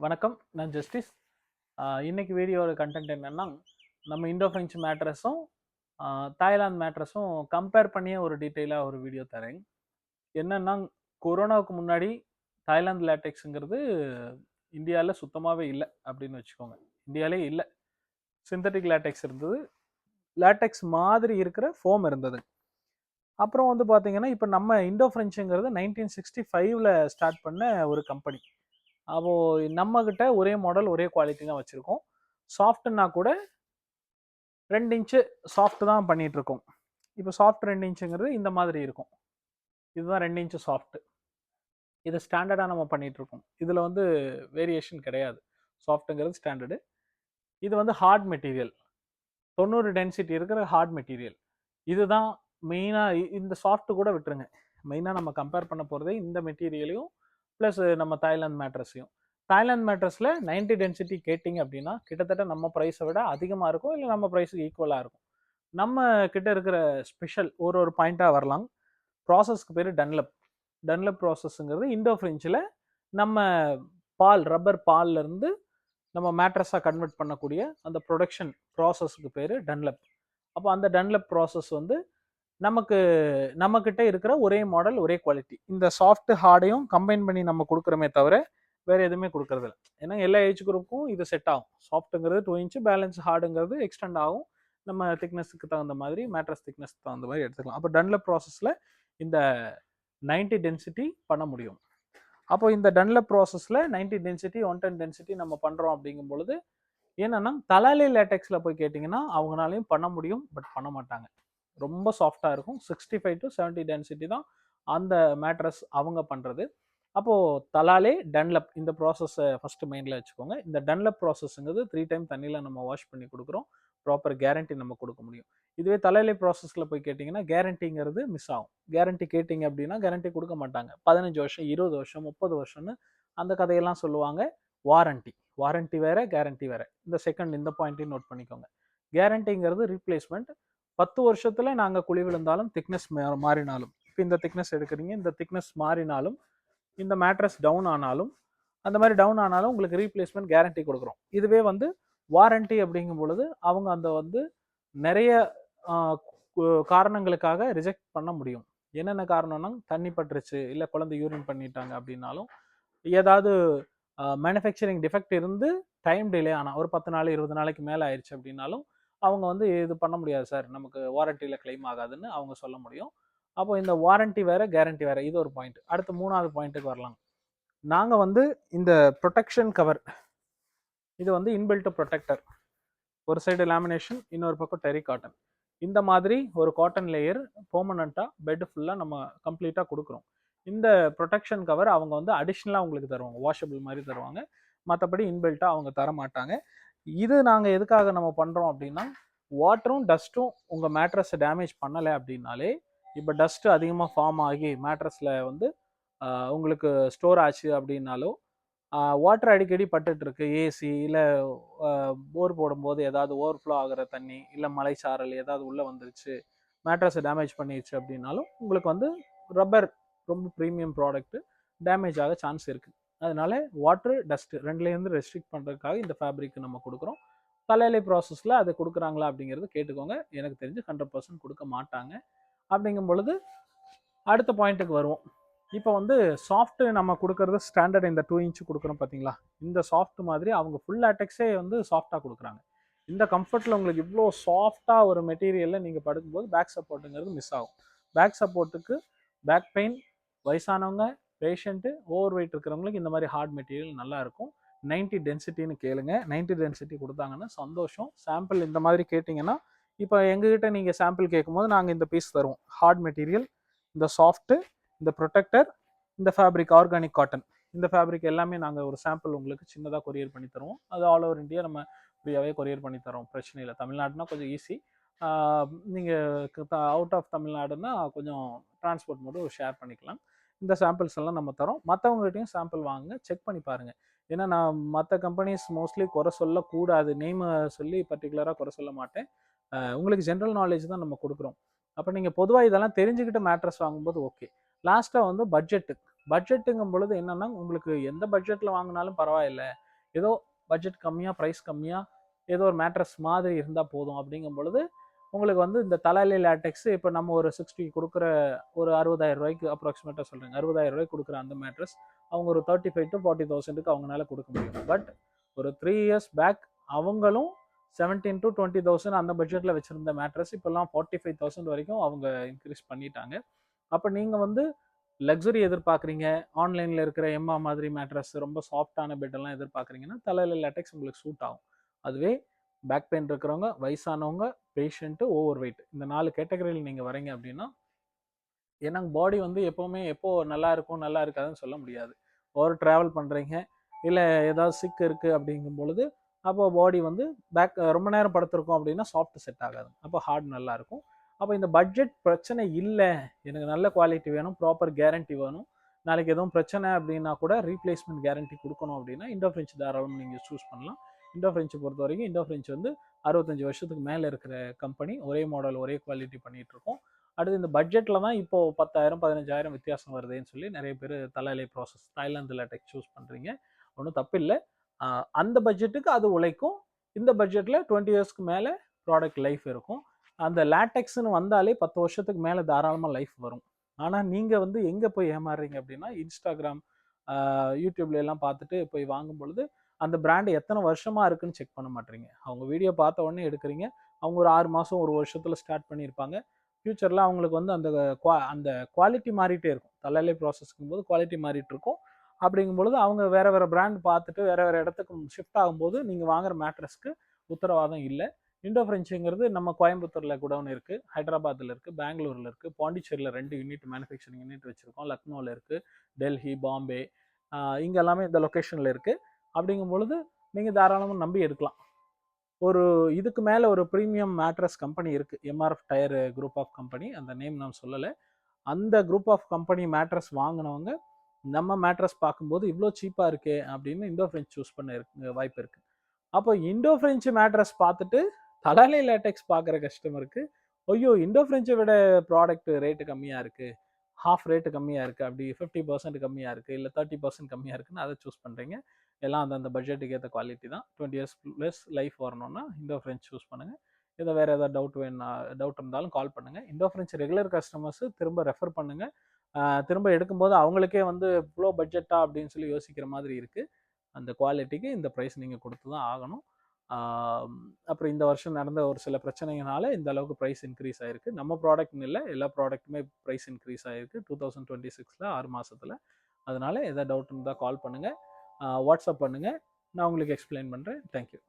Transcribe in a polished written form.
வணக்கம். நான் ஜஸ்டிஸ். இன்னைக்கு வீடியோட கண்டென்ட் என்னன்னா, நம்ம இண்டோ ஃப்ரெஞ்ச் மேட்ரஸும் தாய்லாந்து மேட்ரஸும் கம்பேர் பண்ணியே ஒரு டீட்டெயிலாக ஒரு வீடியோ தரேன். என்னன்னா, கொரோனாவுக்கு முன்னாடி தாய்லாந்து லேட்டெக்ஸுங்கிறது இந்தியாவில் சுத்தமாகவே இல்லை அப்படின்னு வச்சுக்கோங்க. இந்தியாவிலே இல்லை. சிந்தட்டிக் லேட்டெக்ஸ் இருந்தது. லேட்டெக்ஸ் மாதிரி இருக்கிற ஃபோம் இருந்தது. அப்புறம் வந்து பார்த்தீங்கன்னா, இப்போ நம்ம இண்டோ ஃப்ரெஞ்சுங்கிறது 1965ல் ஸ்டார்ட் பண்ண ஒரு கம்பெனி. அப்போ நம்ம கிட்ட ஒரே மாடல் ஒரே குவாலிட்டி தான் வச்சிருக்கோம். சாஃப்ட்னா கூட 2 இன்ச்சு சாஃப்ட் தான் பண்ணிட்டு இருக்கோம். இப்போ சாஃப்ட் 2 இன்ச்சுங்கிறது இந்த மாதிரி இருக்கும். இதுதான் 2 இன்ச்சு சாஃப்ட். இது ஸ்டாண்டர்டா நம்ம பண்ணிட்டு இருக்கோம். இதுல வந்து வேரியேஷன் கிடையாது. சாஃப்ட்ங்கிறது ஸ்டாண்டர்டு. இது வந்து ஹார்ட் மெட்டீரியல். 90 டென்சிட்டி இருக்கிற ஹார்ட் மெட்டீரியல். இதுதான் மெயினா. இந்த சாஃப்ட் கூட விட்டுருங்க. மெயினா நம்ம கம்பேர் பண்ண போறதே இந்த மெட்டீரியலையும் பிளஸ் நம்ம தாய்லாந்து மேட்ரஸையும். தாய்லாந்து மேட்ரஸ்ல 90 டென்சிட்டி கேட்டிங்க அப்படின்னா கிட்டத்தட்ட நம்ம ப்ரைஸை விட அதிகமாக இருக்கும், இல்லை நம்ம ப்ரைஸுக்கு ஈக்குவலாக இருக்கும். நம்ம கிட்ட இருக்கிற ஸ்பெஷல் ஒரு பாயிண்டாக வரலாம். ப்ராசஸ்க்கு பேர் டன்லப். டன்லப் ப்ராசஸ்ங்கிறது இண்டோ ஃப்ரெஞ்சில் நம்ம ரப்பர் பால்ல இருந்து நம்ம மேட்ரஸாக கன்வெர்ட் பண்ணக்கூடிய அந்த ப்ரொடக்ஷன் ப்ராசஸ்க்கு பேர் டன்லப். அப்போ அந்த டன்லப் ப்ராசஸ் வந்து நமக்கு நம்மக்கிட்ட இருக்கிற ஒரே மாடல் ஒரே குவாலிட்டி. இந்த சாஃப்ட் ஹார்டையும் கம்பைன் பண்ணி நம்ம கொடுக்குறோமே தவிர வேற எதுவுமே கொடுக்கறது இல்லை. ஏன்னா எல்லா ஏஜ் குரூப்புக்கும் இது செட் ஆகும். சாஃப்ட்டுங்கிறது 2 இன்ச்சு, பேலன்ஸ் ஹார்டுங்கிறது எக்ஸ்டெண்ட் ஆகும். நம்ம திக்னஸுக்கு தகுந்த மாதிரி, மேட்ரஸ் திக்னஸ்க்கு தகுந்த மாதிரி எடுத்துக்கலாம். அப்போ டன்லப் ப்ராசஸில் இந்த 90 டென்சிட்டி பண்ண முடியும். அப்போ இந்த டன்லப் ப்ராசஸில் 90 டென்சிட்டி 110 டென்சிட்டி நம்ம பண்ணுறோம் அப்படிங்கும் பொழுது என்னன்னா, தலாலி லேட்டெக்ஸில் போய் கேட்டிங்கன்னா அவங்களாலையும் பண்ண முடியும், பட் பண்ண மாட்டாங்க. ரொம்ப சாஃப்டாக இருக்கும். 65 to 70 டென்சிட்டி தான் அந்த மேட்ரஸ் அவங்க பண்ணுறது. அப்போது தலாலே டன்லப் இந்த ப்ராசஸை ஃபஸ்ட்டு மைண்டில் வச்சுக்கோங்க. இந்த டன்லப் ப்ராசஸ்ங்கிறது 3 டைம் தண்ணியில் நம்ம வாஷ் பண்ணி கொடுக்குறோம். ப்ராப்பர் கேரண்டி நம்ம கொடுக்க முடியும். இதுவே தலாலே ப்ராசஸில் போய் கேட்டிங்கன்னா கேரண்டிங்கிறது மிஸ் ஆகும். கேரண்டி கேட்டிங்க அப்படின்னா கேரண்டி கொடுக்க மாட்டாங்க. 15 வருஷம், 20 வருஷம், 30 வருஷம்னு அந்த கதையெல்லாம் சொல்லுவாங்க. வாரண்டி வேற, கேரண்டி வேற. இந்த பாயிண்ட்டையும் நோட் பண்ணிக்கோங்க. கேரண்டிங்கிறது ரீப்ளேஸ்மெண்ட். 10 வருஷத்துல நாங்க குழி விழுந்தாலும், திக்னஸ் மாறினாலும், இப்போ இந்த திக்னஸ் எடுக்கிறீங்க, இந்த திக்னஸ் மாறினாலும், இந்த மேட்ரஸ் டவுன் ஆனாலும், அந்த மாதிரி டவுன் ஆனாலும் உங்களுக்கு ரீப்ளேஸ்மெண்ட் கேரண்டி கொடுக்குறோம். இதுவே வந்து வாரண்டி அப்படிங்கும் பொழுது அவங்க அந்த வந்து நிறைய காரணங்களுக்காக ரிஜெக்ட் பண்ண முடியும். என்னென்ன காரணம்னா, தண்ணி பட்டுருச்சு, இல்லை குழந்தை யூரின் பண்ணிட்டாங்க அப்படின்னாலும், ஏதாவது மேனுஃபேக்சரிங் டிஃபெக்ட் இருந்து டைம் டிலே ஆனால் ஒரு 10 நாள் 20 நாளைக்கு மேலே ஆயிடுச்சு அப்படின்னாலும் அவங்க வந்து இது பண்ண முடியாது சார், நமக்கு வாரண்டியில் கிளைம் ஆகாதுன்னு அவங்க சொல்ல முடியும். அப்போ இந்த வாரண்டி வேற, கேரண்டி வேற. இது ஒரு பாயிண்ட். அடுத்து 3வது பாயிண்ட்டுக்கு வரலாம். நாங்கள் வந்து இந்த ப்ரொடெக்ஷன் கவர், இது வந்து இன்பில்ட் ப்ரொடெக்டர். ஒரு சைடு லேமினேஷன், இன்னொரு பக்கம் டெரி காட்டன். இந்த மாதிரி ஒரு காட்டன் லேயர் பெர்மனண்ட்டாக பெட் ஃபுல்லாக நம்ம கம்ப்ளீட்டாக கொடுக்குறோம். இந்த ப்ரொடெக்ஷன் கவர் அவங்க வந்து அடிஷ்னலாக உங்களுக்கு தருவாங்க, வாஷபிள் மாதிரி தருவாங்க. மற்றபடி இன்பில்ட்டாக அவங்க தர மாட்டாங்க. இது நாங்கள் எதுக்காக நம்ம பண்ணுறோம் அப்படின்னா, வாட்டரும் டஸ்ட்டும் உங்கள் மேட்ரஸை டேமேஜ் பண்ணலை அப்படின்னாலே, இப்போ டஸ்ட்டு அதிகமாக ஃபார்ம் ஆகி மேட்ரஸில் வந்து உங்களுக்கு ஸ்டோர் ஆச்சு அப்படின்னாலோ, வாட்டர் அடிக்கடி பட்டுட்டு இருக்கு, ஏசி இல்லை போர் போடும்போது ஏதாவது ஓவர்ஃப்ளோ ஆகிற தண்ணி, இல்லை மலைச்சாரல் ஏதாவது உள்ளே வந்துருச்சு, மேட்ரஸை டேமேஜ் பண்ணிடுச்சு அப்படின்னாலும் உங்களுக்கு வந்து ரப்பர் ரொம்ப ப்ரீமியம் ப்ராடக்ட்டு டேமேஜ் ஆக சான்ஸ் இருக்குது. அதனால வாட்டர் டஸ்ட்டு ரெண்டுலேருந்து ரெஸ்ட்ரிக்ட் பண்ணுறதுக்காக இந்த ஃபேப்ரிக் நம்ம கொடுக்குறோம். தலையிலை ப்ராசஸில் அது கொடுக்குறாங்களா அப்படிங்கிறது கேட்டுக்கோங்க. எனக்கு தெரிஞ்சு 100% கொடுக்க மாட்டாங்க. அப்படிங்கும் பொழுது அடுத்த பாயிண்ட்டுக்கு வருவோம். இப்போ வந்து சாஃப்ட் நம்ம கொடுக்கறது ஸ்டாண்டர்ட். இந்த 2 இன்ச்சு கொடுக்குறோம் பார்த்தீங்களா, இந்த சாஃப்ட் மாதிரி அவங்க ஃபுல் லேட்டெக்ஸே வந்து சாஃப்டாக கொடுக்குறாங்க. இந்த கம்ஃபர்ட்டில் உங்களுக்கு இவ்வளோ சாஃப்டாக ஒரு மெட்டீரியலில் நீங்கள் படுக்கும்போது பேக் சப்போர்ட்டுங்கிறது மிஸ் ஆகும். பேக் சப்போர்ட்டுக்கு, பேக் பெயின், வயசானவங்க, பேஷண்ட்டு, ஓவர் வெயிட் இருக்கிறவங்களுக்கு இந்த மாதிரி ஹார்ட் மெட்டீரியல் நல்லா இருக்கும். 90 டென்சிட்டின்னு கேளுங்க. 90 டென்சிட்டி கொடுத்தாங்கன்னா சந்தோஷம். சாம்பிள் இந்த மாதிரி கேட்டிங்கன்னா, இப்போ எங்ககிட்ட நீங்கள் சாம்பிள் கேட்கும்போது நாங்கள் இந்த பீஸ் தருவோம். ஹார்ட் மெட்டீரியல், இந்த சாஃப்ட்டு, இந்த ப்ரொடெக்டர், இந்த ஃபேப்ரிக் ஆர்கானிக் காட்டன், இந்த ஃபேப்ரிக் எல்லாமே நாங்கள் ஒரு சாம்பிள் உங்களுக்கு சின்னதாக கொரியர் பண்ணி தருவோம். அது ஆல் ஓவர் இந்தியா நம்ம ஃப்ரீயாகவே கொரியர் பண்ணி தரோம். பிரச்சனை இல்லை. தமிழ்நாடுனா கொஞ்சம் ஈஸி. நீங்கள் அவுட் ஆஃப் தமிழ்நாடுன்னா கொஞ்சம் டிரான்ஸ்போர்ட் மட்டும் ஷேர் பண்ணிக்கலாம். இந்த சாம்பிள்ஸ் எல்லாம் நம்ம தரோம். மற்றவங்ககிட்டையும் சாம்பிள் வாங்குங்க, செக் பண்ணி பாருங்கள். ஏன்னா நான் மற்ற கம்பெனிஸ் மோஸ்ட்லி குறை சொல்லக்கூடாது, நேமை சொல்லி பர்டிகுலராக குறை சொல்ல மாட்டேன். உங்களுக்கு ஜென்ரல் நாலேஜ் தான் நம்ம கொடுக்குறோம். அப்போ நீங்கள் பொதுவாக இதெல்லாம் தெரிஞ்சுக்கிட்டு மேட்ரஸ் வாங்கும்போது ஓகே. லாஸ்ட்டாக வந்து பட்ஜெட்டுங்கும் பொழுது என்னன்னா, உங்களுக்கு எந்த பட்ஜெட்டில் வாங்கினாலும் பரவாயில்லை, ஏதோ பட்ஜெட் கம்மியாக ப்ரைஸ் கம்மியாக ஏதோ ஒரு மேட்ரஸ் மாதிரி இருந்தால் போதும் அப்படிங்கும் பொழுது உங்களுக்கு வந்து இந்த தலாலி லேட்டெக்ஸ் இப்போ நம்ம ஒரு 60 கொடுக்குற ஒரு 60,000 ரூபாய்க்கு அப்ராக்சிமேட்டாக சொல்கிறேங்க, 60,000 ரூபாய்க்கு கொடுக்குற அந்த மேட்ரஸ் அவங்க ஒரு 35 to 40,000க்கு அவங்களால கொடுக்க முடியும். பட் ஒரு 3 years பேக் அவங்களும் 17 to 20,000 அந்த பட்ஜெட்டில் வச்சுருந்த மேட்ரஸ் இப்போல்லாம் 45,000 வரைக்கும் அவங்க இன்க்ரீஸ் பண்ணிட்டாங்க. அப்போ நீங்கள் வந்து லக்ஸரி எதிர்பார்க்குறீங்க, ஆன்லைனில் இருக்கிற எம்மா மாதிரி மேட்ரஸ் ரொம்ப சாஃப்டான பெட்டெல்லாம் எதிர்பார்க்குறீங்கன்னா தலையில் லேட்டெக்ஸ் உங்களுக்கு சூட் ஆகும். அதுவே பேக் பெயின் இருக்கிறவங்க, வயசானவங்க, பேஷண்ட்டு, ஓவர் வெயிட் இந்த 4 கேட்டகரியில் நீங்கள் வரீங்க அப்படின்னா, ஏன்னா பாடி வந்து எப்போவுமே எப்போ நல்லா இருக்கும் நல்லா இருக்காதுன்னு சொல்ல முடியாது. ஒரு ட்ராவல் பண்ணுறீங்க இல்லை ஏதாவது சிக் இருக்குது அப்படிங்கும் பொழுது அப்போ பாடி வந்து பேக் ரொம்ப நேரம் படுத்திருக்கோம் அப்படின்னா சாஃப்ட் செட் ஆகாது, அப்போ ஹார்ட் நல்லாயிருக்கும். அப்போ இந்த பட்ஜெட் பிரச்சனை இல்லை, எனக்கு நல்ல குவாலிட்டி வேணும், ப்ராப்பர் கேரண்டி வேணும், நாளைக்கு எதுவும் பிரச்சனை அப்படின்னா கூட ரீப்ளேஸ்மெண்ட் கேரண்டி கொடுக்கணும் அப்படின்னா இண்டோ ஃப்ரெஞ்ச் தாராளமாக நீங்கள் சூஸ் பண்ணலாம். இண்டோ ஃப்ரெஞ்சை பொறுத்த வரைக்கும் இண்டோ ஃப்ரெஞ்ச் வந்து 65 வருஷத்துக்கு மேலே இருக்கிற கம்பெனி, ஒரே மாடல் ஒரே குவாலிட்டி பண்ணிகிட்டு இருக்கோம். அடுத்து இந்த பட்ஜெட்டில் தான் இப்போது 10,000 15,000 வித்தியாசம் வருதுன்னு சொல்லி நிறைய பேர் தலாலை ப்ராசஸ் தாய்லாந்து லேட்டெக்ஸ் சூஸ் பண்ணுறீங்க. ஒன்றும் தப்பு இல்லை, அந்த பட்ஜெட்டுக்கு அது உழைக்கும். இந்த பட்ஜெட்டில் 20 இயர்ஸ்க்கு மேலே ப்ராடக்ட் லைஃப் இருக்கும். அந்த லேட்டெக்ஸ்னு வந்தாலே 10 வருஷத்துக்கு மேலே தாராளமாக லைஃப் வரும். ஆனால் நீங்கள் வந்து எங்கே போய் ஏமாறுறீங்க அப்படின்னா இன்ஸ்டாகிராம், யூடியூப்ல எல்லாம் பார்த்துட்டு போய் வாங்கும் பொழுது அந்த பிராண்டு எத்தனை வருஷமாக இருக்குன்னு செக் பண்ண மாட்டீங்க. அவங்க வீடியோ பார்த்த உடனே எடுக்கிறீங்க. அவங்க ஒரு 6 மாதம் 1 வருஷத்தில் ஸ்டார்ட் பண்ணியிருப்பாங்க. ஃப்யூச்சரில் அவங்களுக்கு வந்து அந்த குவாலிட்டி மாறிட்டே இருக்கும். தலாலை ப்ராசஸ்க்கும் போது குவாலிட்டி மாறிட்டு இருக்கும். அப்படிங்கும் பொழுது அவங்க வேறு வேறு பிராண்ட் பார்த்துட்டு வேறு இடத்துக்கு ஷிஃப்ட் ஆகும்போது நீங்கள் வாங்குற மேட்ரஸ்க்கு உத்தரவாதம் இல்லை. இண்டோ ஃப்ரெஞ்சுங்கிறது நம்ம கோயம்புத்தூரில் குடோன் இருக்குது, ஹைதராபாத்தில் இருக்குது, பெங்களூரில் இருக்குது, பாண்டிச்சேரியில் 2 யூனிட் மேனுஃபேக்சரிங் யூனிட் வச்சுருக்கோம், லக்னோவில் இருக்குது, டெல்லி, பாம்பே, இங்கே எல்லாமே இந்த லொக்கேஷனில் இருக்குது. அப்படிங்கும் பொழுது நீங்கள் தாராளமாக நம்பி எடுக்கலாம். ஒரு இதுக்கு மேலே ஒரு ப்ரீமியம் மேட்ரஸ் கம்பெனி இருக்குது, MRF tyre group of company, அந்த நேம் நான் சொல்லலை. அந்த குரூப் ஆஃப் கம்பெனி மேட்ரஸ் வாங்கினவங்க நம்ம மேட்ரஸ் பார்க்கும்போது இவ்வளோ சீப்பாக இருக்கே அப்படின்னு இண்டோ ஃப்ரெஞ்ச் சூஸ் பண்ண வாய்ப்பு இருக்குது. அப்போ இண்டோ ஃப்ரெஞ்சு மேட்ரஸ் பார்த்துட்டு தலாலை லேட்டெக்ஸ் பார்க்குற கஸ்டமருக்கு ஐயோ இண்டோ ஃப்ரெஞ்சை விட ப்ராடக்ட் ரேட்டு கம்மியாக இருக்குது, ஹாஃப் ரேட்டு கம்மியாக இருக்குது, அப்படி 50% கம்மியாக இருக்குது, இல்லை 30% கம்மியாக இருக்குன்னு அதை சூஸ் பண்ணுறீங்க. எல்லாம் அந்த பட்ஜெட்டுக்கு ஏற்ற குவாலிட்டி தான். 20 இயர்ஸ் ப்ளஸ் லைஃப் வரணும்னா இண்டோ ஃப்ரெஞ்ச் சூஸ் பண்ணுங்கள். இதை வேறு ஏதாவது டவுட் இருந்தாலும் கால் பண்ணுங்கள். இண்டோ ஃப்ரெஞ்ச் ரெகுலர் கஸ்டமர்ஸு திரும்ப ரெஃபர் பண்ணுங்கள். திரும்ப எடுக்கும்போது அவங்களுக்கே வந்து இவ்வளோ பட்ஜெட்டா அப்படின்னு சொல்லி யோசிக்கிற மாதிரி இருக்குது. அந்த குவாலிட்டிக்கு இந்த ப்ரைஸ் நீங்கள் கொடுத்து தான் ஆகணும். அப்புறம் இந்த வருஷம் நடந்த ஒரு சில பிரச்சனைகளால இந்த அளவுக்கு ப்ரைஸ் இன்க்ரீஸ் ஆகிருக்கு. நம்ம ப்ராடக்ட்னு இல்லை, எல்லா ப்ராடக்ட்டுமே ப்ரைஸ் இன்க்ரீஸ் ஆகிருக்கு 2026 6 மாதத்தில். அதனால் எதாவது டவுட் இருந்தால் கால் பண்ணுங்கள், வாட்ஸ்அப் பண்ணுங்கள், நான் உங்களுக்கு எக்ஸ்பிளைன் பண்ணுறேன். தேங்க்யூ.